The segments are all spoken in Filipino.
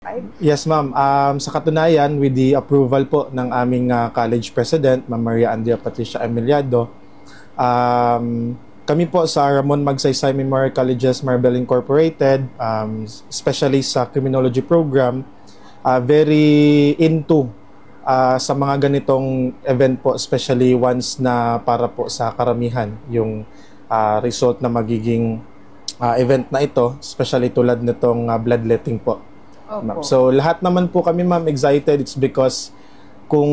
2025? Yes, ma'am. Sa katunayan, with the approval po ng aming college president, Ma'am Maria Andrea Patricia Emiliado, kami po sa Ramon Magsaysay Memorial Colleges Marbel Incorporated, especially sa criminology program, very into sa mga ganitong event po, especially once na para po sa karamihan yung result na magiging event na ito, especially tulad nitong bloodletting po. Opo. So lahat naman po kami, ma'am, excited. It's because kung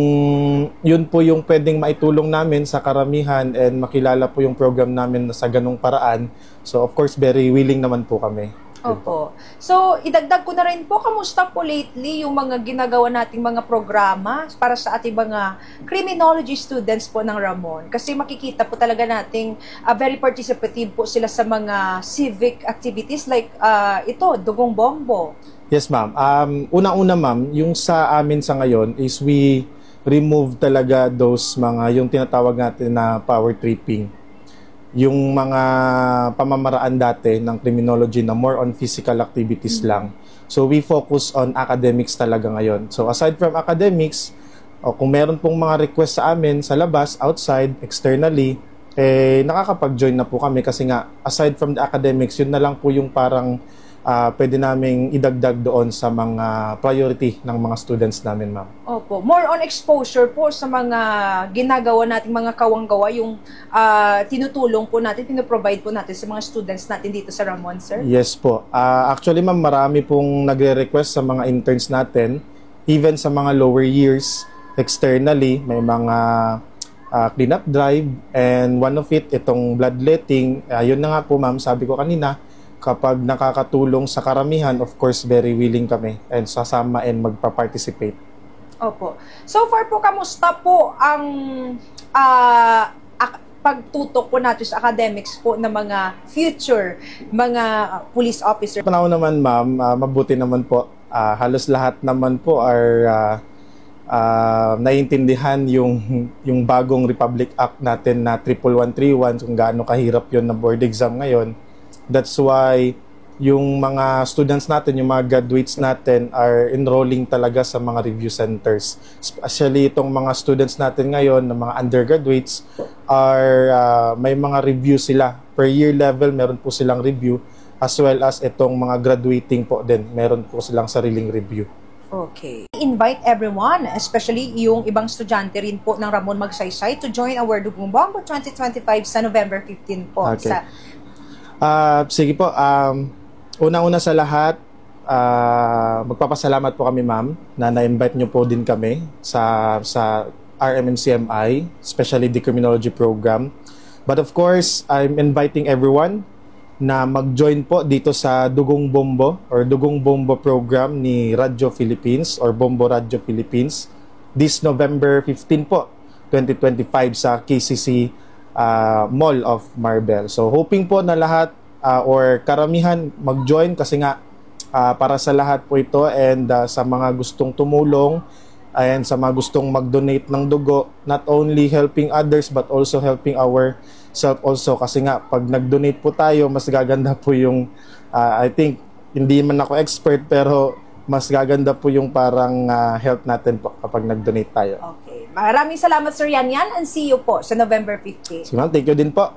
yun po yung pwedeng maitulong namin sa karamihan and makilala po yung program namin sa ganung paraan, so of course very willing naman po kami. Opo. So, idagdag ko na rin po, kamusta po lately yung mga ginagawa nating mga programa para sa ating mga criminology students po ng Ramon? Kasi makikita po talaga nating very participative po sila sa mga civic activities like ito, Dugong Bombo. Yes, ma'am. Una-una, ma'am, yung sa amin sa ngayon is we remove talaga those mga, yung tinatawag natin na power tripping. Yung mga pamamaraan dati ng criminology na more on physical activities lang. So we focus on academics talaga ngayon. So aside from academics, kung meron pong mga request sa amin sa labas, outside, externally, nakakapag-join na po kami kasi nga aside from the academics, yun na lang po yung parang pwede naming idagdag doon sa mga priority ng mga students namin, ma'am. Opo. More on exposure po sa mga ginagawa nating mga kawanggawa, yung tinutulong po natin, pinoprovide po natin sa mga students natin dito sa Ramon, sir? Yes po. Actually, ma'am, marami pong nagre-request sa mga interns natin, even sa mga lower years, externally, may mga cleanup drive, and one of it, itong bloodletting. Yun na nga po, ma'am, sabi ko kanina, kapag nakakatulong sa karamihan, of course, very willing kami and sasama and magpa-participate. Opo. So far po, kamusta po ang pagtutok po natin sa academics po ng mga future mga police officer? Panahon naman, ma'am, mabuti naman po. Halos lahat naman po are naiintindihan yung bagong Republic Act natin na 11131, kung gaano kahirap yun na board exam ngayon. That's why yung mga students natin, yung mga graduates natin are enrolling talaga sa mga review centers. Especially itong mga students natin ngayon, na mga undergraduates, are may mga review sila. Per year level, meron po silang review, as well as itong mga graduating po din, meron po silang sariling review. Okay. Invite everyone, especially yung ibang estudyante rin po ng Ramon Magsaysay to join our Dugong Bombo 2025 sa November 15 po. Okay. Sige po, una-una sa lahat, magpapasalamat po kami, ma'am, na na-invite nyo po din kami sa RMMCMI, especially the criminology program. But of course, I'm inviting everyone na mag-join po dito sa Dugong Bombo or Dugong Bombo program ni Radyo Philippines or Bombo Radyo Philippines this November 15 po, 2025 sa KCC Mall of Marbel. So hoping po na lahat or karamihan mag-join kasi nga para sa lahat po ito, and sa mga gustong tumulong and sa mga gustong mag-donate ng dugo, not only helping others but also helping ourselves also, kasi nga pag nag-donate po tayo, mas gaganda po yung I think, hindi man ako expert, pero mas gaganda po yung parang health natin po kapag nag-donate tayo. Okay. Maraming salamat, Sir Yan, and see you po sa November 15. Sige, ma'am, thank you din po.